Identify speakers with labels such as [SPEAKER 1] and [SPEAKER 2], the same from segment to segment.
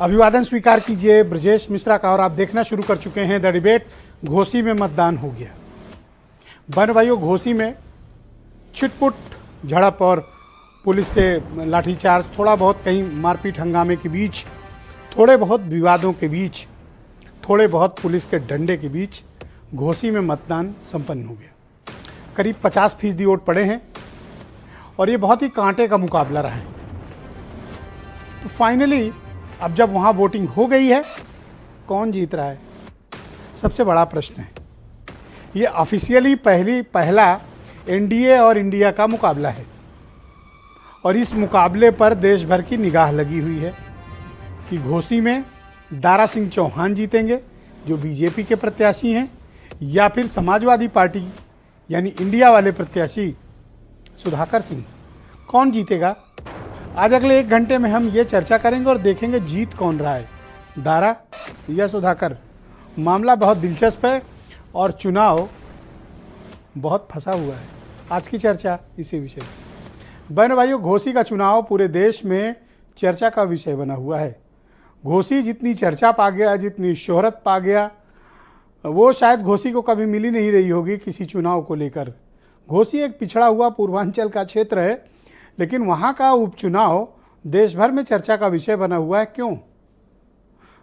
[SPEAKER 1] अभिवादन स्वीकार कीजिए ब्रजेश मिश्रा का। और आप देखना शुरू कर चुके हैं द डिबेट। घोसी में मतदान हो गया। बहन भाइयों, घोसी में छिटपुट झड़प और पुलिस से लाठीचार्ज, थोड़ा बहुत कहीं मारपीट हंगामे के बीच, थोड़े बहुत विवादों के बीच, थोड़े बहुत पुलिस के डंडे के बीच घोसी में मतदान संपन्न हो गया। करीब 50% वोट पड़े हैं और ये बहुत ही कांटे का मुकाबला रहा है। तो फाइनली अब जब वहाँ वोटिंग हो गई है, कौन जीत रहा है, सबसे बड़ा प्रश्न है। ये ऑफिशियली पहला एनडीए और इंडिया का मुकाबला है और इस मुकाबले पर देश भर की निगाह लगी हुई है कि घोसी में दारा सिंह चौहान जीतेंगे जो बीजेपी के प्रत्याशी हैं, या फिर समाजवादी पार्टी यानी इंडिया वाले प्रत्याशी सुधाकर सिंह। कौन जीतेगा, आज अगले 1 घंटे में हम ये चर्चा करेंगे और देखेंगे जीत कौन रहा है, दारा या सुधाकर। मामला बहुत दिलचस्प है और चुनाव बहुत फंसा हुआ है। आज की चर्चा इसी विषय में। बहन भाइयों, घोसी का चुनाव पूरे देश में चर्चा का विषय बना हुआ है। घोसी जितनी चर्चा पा गया, जितनी शोहरत पा गया, वो शायद घोसी को कभी मिली नहीं रही होगी किसी चुनाव को लेकर। घोसी एक पिछड़ा हुआ पूर्वांचल का क्षेत्र है, लेकिन वहाँ का उपचुनाव देश भर में चर्चा का विषय बना हुआ है। क्यों?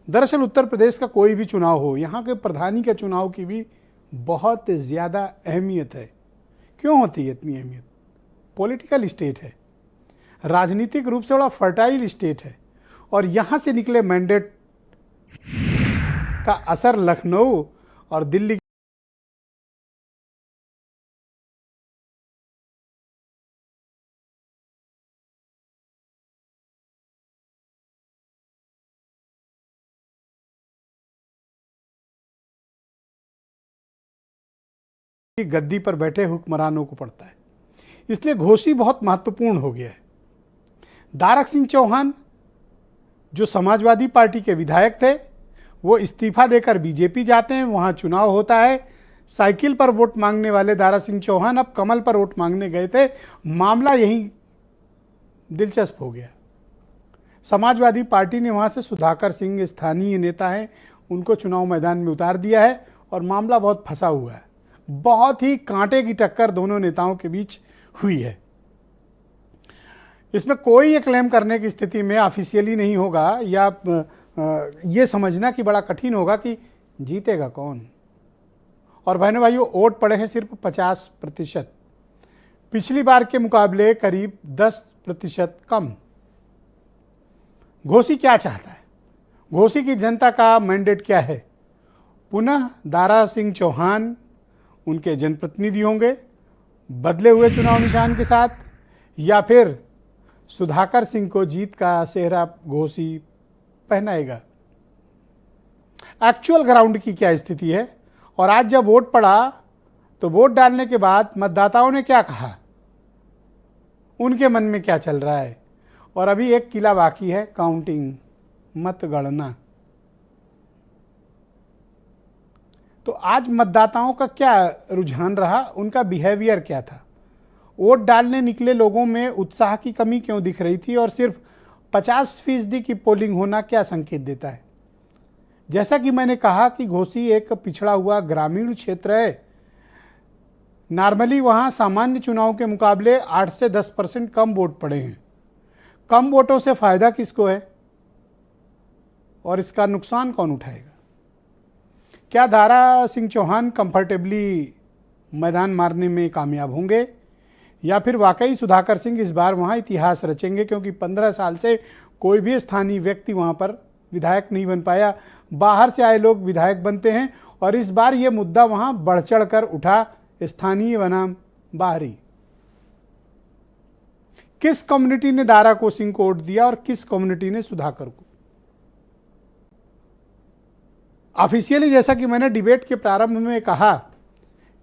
[SPEAKER 1] दरअसल उत्तर प्रदेश का कोई भी चुनाव हो, यहाँ के प्रधानी के चुनाव की भी बहुत ज़्यादा अहमियत है। क्यों होती है इतनी अहमियत? पॉलिटिकल स्टेट है, राजनीतिक रूप से बड़ा फर्टाइल स्टेट है और यहाँ से निकले मैंडेट का असर लखनऊ और दिल्ली की गद्दी पर बैठे हुक्मरानों को पड़ता है। इसलिए घोसी बहुत महत्वपूर्ण हो गया है। दारा सिंह चौहान जो समाजवादी पार्टी के विधायक थे, वो इस्तीफा देकर बीजेपी जाते हैं, वहाँ चुनाव होता है। साइकिल पर वोट मांगने वाले दारा सिंह चौहान अब कमल पर वोट मांगने गए थे। मामला यही दिलचस्प हो गया। समाजवादी पार्टी ने वहाँ से सुधाकर सिंह, स्थानीय नेता हैं, उनको चुनाव मैदान में उतार दिया है और मामला बहुत फंसा हुआ है। बहुत ही कांटे की टक्कर दोनों नेताओं के बीच हुई है। इसमें कोई ये क्लेम करने की स्थिति में ऑफिशियली नहीं होगा या ये समझना कि बड़ा कठिन होगा कि जीतेगा कौन। और बहनों भाइयों, वोट पड़े हैं सिर्फ 50%। पिछली बार के मुकाबले करीब 10% कम। घोसी क्या चाहता है? घोसी की जनता का मैंडेट क्या है? पुनः दारा सिंह चौहान उनके जनप्रतिनिधि होंगे बदले हुए चुनाव निशान के साथ, या फिर सुधाकर सिंह को जीत का सेहरा घोसी पहनाएगा। एक्चुअल ग्राउंड की क्या स्थिति है? और आज जब वोट पड़ा तो वोट डालने के बाद मतदाताओं ने क्या कहा, उनके मन में क्या चल रहा है? और अभी एक किला बाकी है, काउंटिंग, मतगणना। तो आज मतदाताओं का क्या रुझान रहा, उनका बिहेवियर क्या था? वोट डालने निकले लोगों में उत्साह की कमी क्यों दिख रही थी और सिर्फ 50% की पोलिंग होना क्या संकेत देता है? जैसा कि मैंने कहा कि घोसी एक पिछड़ा हुआ ग्रामीण क्षेत्र है। नॉर्मली वहाँ सामान्य चुनाव के मुकाबले 8 से 10% कम वोट पड़े हैं। कम वोटों से फ़ायदा किसको है और इसका नुकसान कौन उठाएगा? क्या दारा सिंह चौहान कंफर्टेबली मैदान मारने में कामयाब होंगे, या फिर वाकई सुधाकर सिंह इस बार वहाँ इतिहास रचेंगे? क्योंकि 15 साल से कोई भी स्थानीय व्यक्ति वहाँ पर विधायक नहीं बन पाया। बाहर से आए लोग विधायक बनते हैं और इस बार ये मुद्दा वहाँ बढ़ चढ़ कर उठा, स्थानीय बनाम बाहरी। किस कम्युनिटी ने दारा को सिंह को वोट दिया और किस कम्युनिटी ने सुधाकर को? ऑफिशियली जैसा कि मैंने डिबेट के प्रारंभ में कहा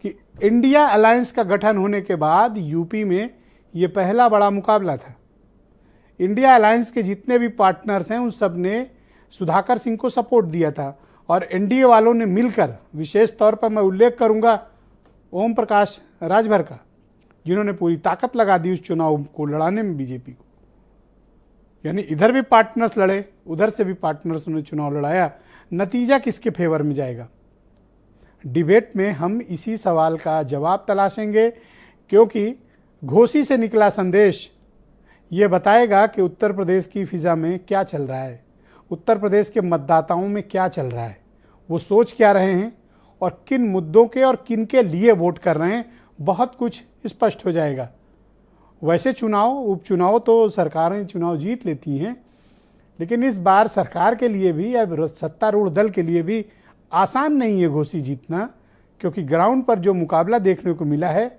[SPEAKER 1] कि इंडिया अलायंस का गठन होने के बाद यूपी में ये पहला बड़ा मुकाबला था। इंडिया अलायंस के जितने भी पार्टनर्स हैं उन सब ने सुधाकर सिंह को सपोर्ट दिया था और एनडीए वालों ने मिलकर, विशेष तौर पर मैं उल्लेख करूंगा ओम प्रकाश राजभर का, जिन्होंने पूरी ताकत लगा दी उस चुनाव को लड़ाने में बीजेपी को। यानी इधर भी पार्टनर्स लड़े, उधर से भी पार्टनर्स ने चुनाव लड़ाया, नतीजा किसके फेवर में जाएगा? डिबेट में हम इसी सवाल का जवाब तलाशेंगे, क्योंकि घोसी से निकला संदेश ये बताएगा कि उत्तर प्रदेश की फिज़ा में क्या चल रहा है, उत्तर प्रदेश के मतदाताओं में क्या चल रहा है, वो सोच क्या रहे हैं और किन मुद्दों के और किन के लिए वोट कर रहे हैं, बहुत कुछ स्पष्ट हो जाएगा। वैसे चुनाव, उपचुनाव तो सरकारें चुनाव जीत लेती हैं, लेकिन इस बार सरकार के लिए भी या सत्तारूढ़ दल के लिए भी आसान नहीं है घोसी जीतना, क्योंकि ग्राउंड पर जो मुकाबला देखने को मिला है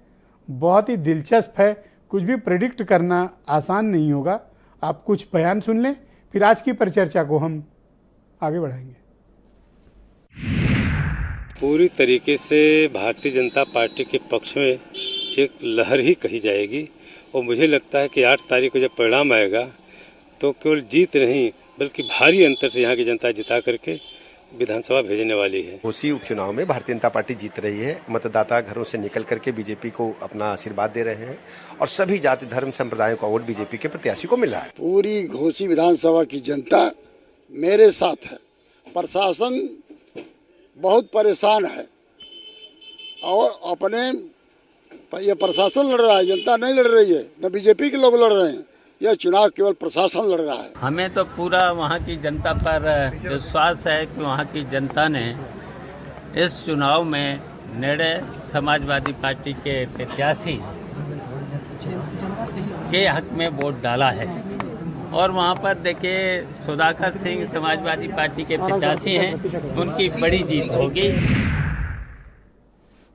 [SPEAKER 1] बहुत ही दिलचस्प है। कुछ भी प्रेडिक्ट करना आसान नहीं होगा। आप कुछ बयान सुन लें, फिर आज की परिचर्चा को हम आगे बढ़ाएंगे।
[SPEAKER 2] पूरी तरीके से भारतीय जनता पार्टी के पक्ष में एक लहर ही कही जाएगी और मुझे लगता है कि 8 तारीख को जब परिणाम आएगा तो केवल जीत नहीं बल्कि भारी अंतर से यहाँ की जनता जिता करके विधानसभा भेजने वाली है।
[SPEAKER 3] घोसी उपचुनाव में भारतीय जनता पार्टी जीत रही है। मतदाता घरों से निकल करके बीजेपी को अपना आशीर्वाद दे रहे हैं और सभी जाति धर्म संप्रदायों का वोट बीजेपी के प्रत्याशी को मिला है।
[SPEAKER 4] पूरी घोसी विधानसभा की जनता मेरे साथ है। प्रशासन बहुत परेशान है और अपने ये प्रशासन लड़ रहा है, जनता नहीं लड़ रही है, न बीजेपी के लोग लड़ रहे हैं। यह चुनाव केवल प्रशासन लड़ रहा है।
[SPEAKER 5] हमें तो पूरा वहाँ की जनता पर विश्वास है कि वहाँ की जनता ने इस चुनाव में निर्णय समाजवादी पार्टी के प्रत्याशी के हक में वोट डाला है। और वहाँ पर देखिए सुधाकर सिंह समाजवादी पार्टी के प्रत्याशी हैं, उनकी बड़ी जीत होगी।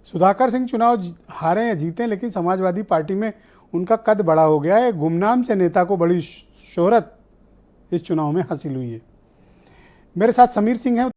[SPEAKER 1] सुधाकर सिंह चुनाव हारे या जीते, लेकिन समाजवादी पार्टी में उनका कद बड़ा हो गया है। गुमनाम से नेता को बड़ी शोहरत इस चुनाव में हासिल हुई है। मेरे साथ समीर सिंह हैं।